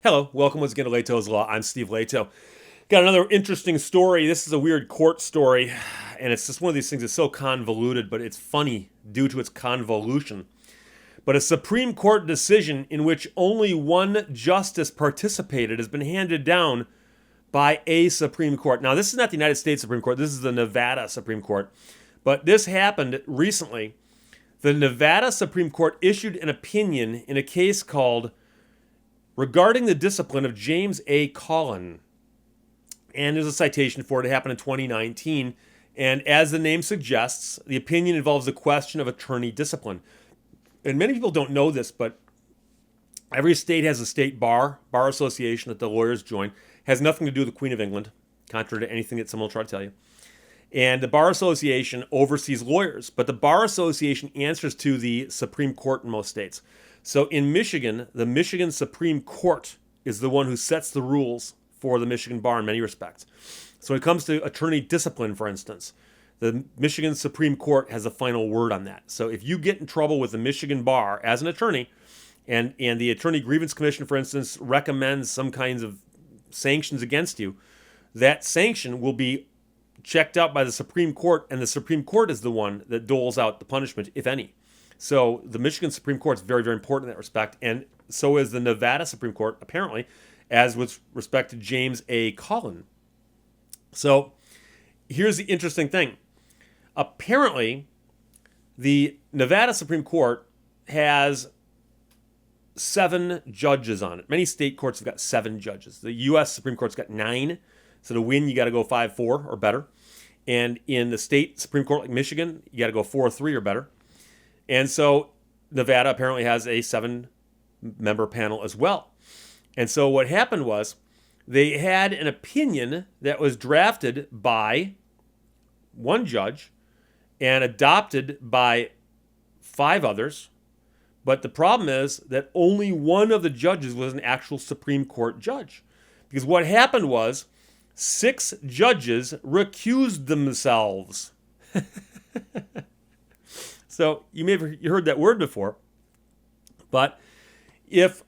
Hello, welcome once again to Lehto's Law. I'm Steve Lehto. Got another interesting story. This is a weird court story, and it's just one of these things that's so convoluted, but it's funny due to its convolution. But a Supreme Court decision in which only one justice participated has been handed down by a Supreme Court. Now, this is not the United States Supreme Court, this is the Nevada Supreme Court. But this happened recently. The Nevada Supreme Court issued an opinion in a case called regarding the discipline of James A. Collin. And there's a citation for it. It happened in 2019. And as the name suggests, the opinion involves the question of attorney discipline. And many people don't know this, but every state has a state bar association that the lawyers join. Has nothing to do with the Queen of England, contrary to anything that someone will try to tell you. And the Bar Association oversees lawyers, but the Bar Association answers to the Supreme Court in most states. So in Michigan, the Michigan Supreme Court is the one who sets the rules for the Michigan Bar in many respects. So when it comes to attorney discipline, for instance, the Michigan Supreme Court has a final word on that. So if you get in trouble with the Michigan Bar as an attorney, and the Attorney Grievance Commission, for instance, recommends some kinds of sanctions against you, that sanction will be checked out by the Supreme Court, and the Supreme Court is the one that doles out the punishment, if any. So the Michigan Supreme Court is very, very important in that respect, and so is the Nevada Supreme Court, apparently, as with respect to James A. Collin. So here's the interesting thing. Apparently, the Nevada Supreme Court has 7 judges on it. Many state courts have got 7 judges. The U.S. Supreme Court's got 9. So to win, you got to go 5-4 or better. And in the state Supreme Court like Michigan, you got to go 4-3 or better. And so Nevada apparently has a 7-member panel as well. And so what happened was they had an opinion that was drafted by one judge and adopted by 5 others. But the problem is that only one of the judges was an actual Supreme Court judge. Because what happened was 6 judges recused themselves. So you may have heard that word before. But if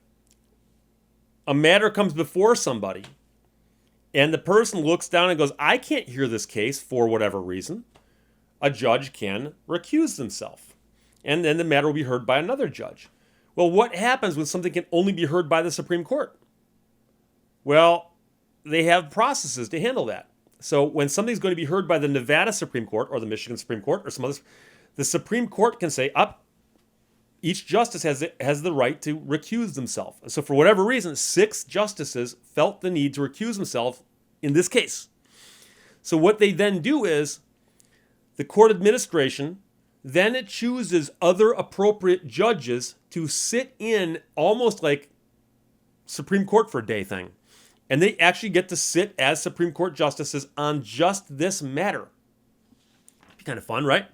a matter comes before somebody and the person looks down and goes, I can't hear this case for whatever reason, a judge can recuse themselves. And then the matter will be heard by another judge. Well, what happens when something can only be heard by the Supreme Court? Well, they have processes to handle that. So when something's going to be heard by the Nevada Supreme Court or the Michigan Supreme Court or some others, the Supreme Court can say, each justice has the right to recuse themselves. So for whatever reason, 6 justices felt the need to recuse themselves in this case. So what they then do is the court administration then it chooses other appropriate judges to sit in almost like Supreme Court for a day thing. And they actually get to sit as Supreme Court justices on just this matter. Be kind of fun, right?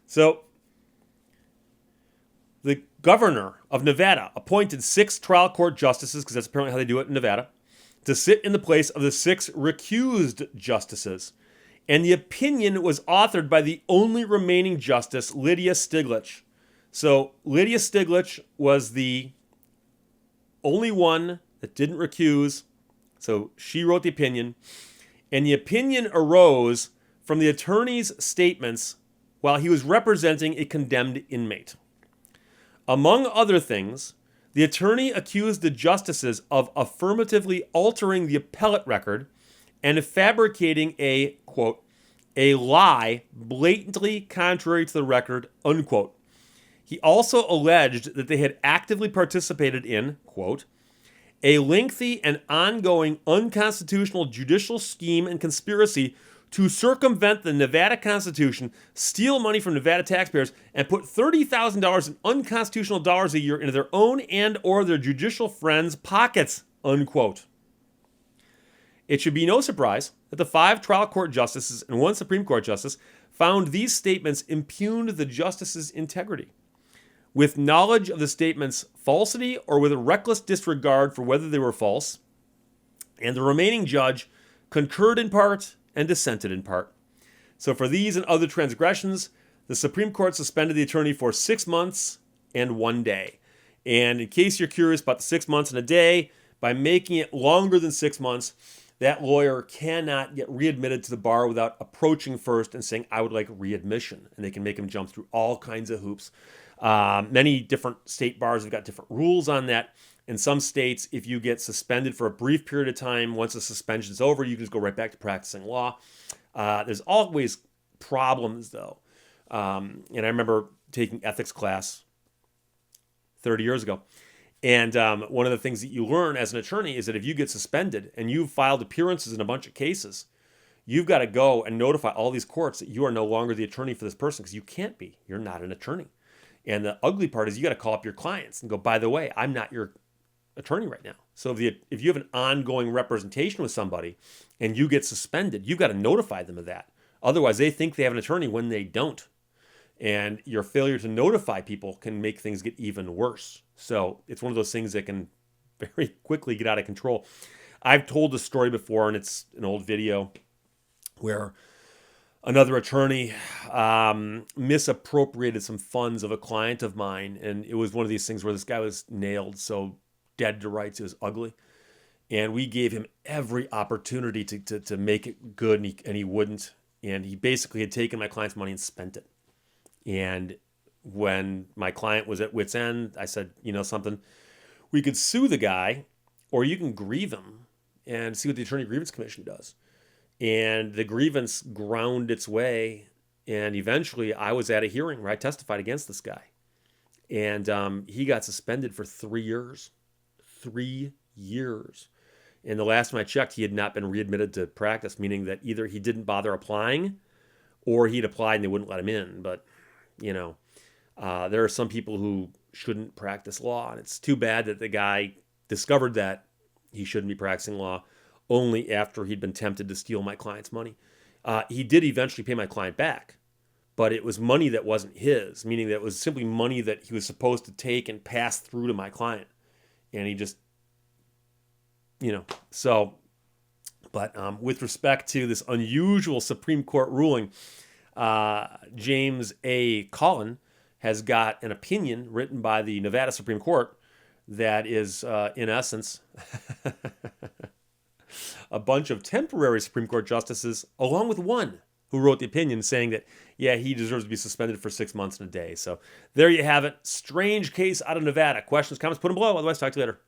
So the governor of Nevada appointed 6 trial court justices, because that's apparently how they do it in Nevada, to sit in the place of the 6 recused justices. And the opinion was authored by the only remaining justice, Lydia Stiglitz. So Lydia Stiglitz was the only one that didn't recuse. So she wrote the opinion. And the opinion arose from the attorney's statements while he was representing a condemned inmate. Among other things, the attorney accused the justices of affirmatively altering the appellate record and fabricating a, quote, a lie blatantly contrary to the record, unquote. He also alleged that they had actively participated in, quote, a lengthy and ongoing unconstitutional judicial scheme and conspiracy to circumvent the Nevada Constitution, steal money from Nevada taxpayers, and put $30,000 in unconstitutional dollars a year into their own and or their judicial friends' pockets, unquote. It should be no surprise that the 5 trial court justices and 1 Supreme Court justice found these statements impugned the justices' integrity. With knowledge of the statements' falsity or with a reckless disregard for whether they were false, and the remaining judge concurred in part and dissented in part. So for these and other transgressions, the Supreme Court suspended the attorney for 6 months and 1 day. And in case you're curious about the 6 months and a day, By making it longer than 6 months, that lawyer cannot get readmitted to the bar without approaching first and saying, I would like readmission. And they can make him jump through all kinds of hoops. Many different state bars have got different rules on that. In some states, if you get suspended for a brief period of time, once the suspension is over, you can just go right back to practicing law. There's always problems, though. And I remember taking ethics class 30 years ago. And one of the things that you learn as an attorney is that if you get suspended and you've filed appearances in a bunch of cases, you've got to go and notify all these courts that you are no longer the attorney for this person because you can't be. You're not an attorney. And the ugly part is you got to call up your clients and go, by the way, I'm not your attorney right now. So if you have an ongoing representation with somebody and you get suspended, you've got to notify them of that. Otherwise, they think they have an attorney when they don't. And your failure to notify people can make things get even worse. So it's one of those things that can very quickly get out of control. I've told this story before, and it's an old video where another attorney misappropriated some funds of a client of mine. And it was one of these things where this guy was nailed so dead to rights, it was ugly. And we gave him every opportunity to make it good, and he wouldn't. And he basically had taken my client's money and spent it. And when my client was at wit's end, I said, you know something, we could sue the guy or you can grieve him and see what the Attorney Grievance Commission does. And the grievance ground its way. And eventually I was at a hearing where I testified against this guy. And he got suspended for 3 years. 3 years. And the last time I checked, he had not been readmitted to practice, meaning that either he didn't bother applying or he'd applied and they wouldn't let him in. But there are some people who shouldn't practice law, and it's too bad that the guy discovered that he shouldn't be practicing law only after he'd been tempted to steal my client's money. He did eventually pay my client back, but it was money that wasn't his, meaning that it was simply money that he was supposed to take and pass through to my client. And he just, so, but with respect to this unusual Supreme Court ruling, James A. Cullen has got an opinion written by the Nevada Supreme Court that is, in essence, a bunch of temporary Supreme Court justices, along with one who wrote the opinion saying that, yeah, he deserves to be suspended for 6 months and a day. So there you have it. Strange case out of Nevada. Questions, comments, put them below. Otherwise, talk to you later.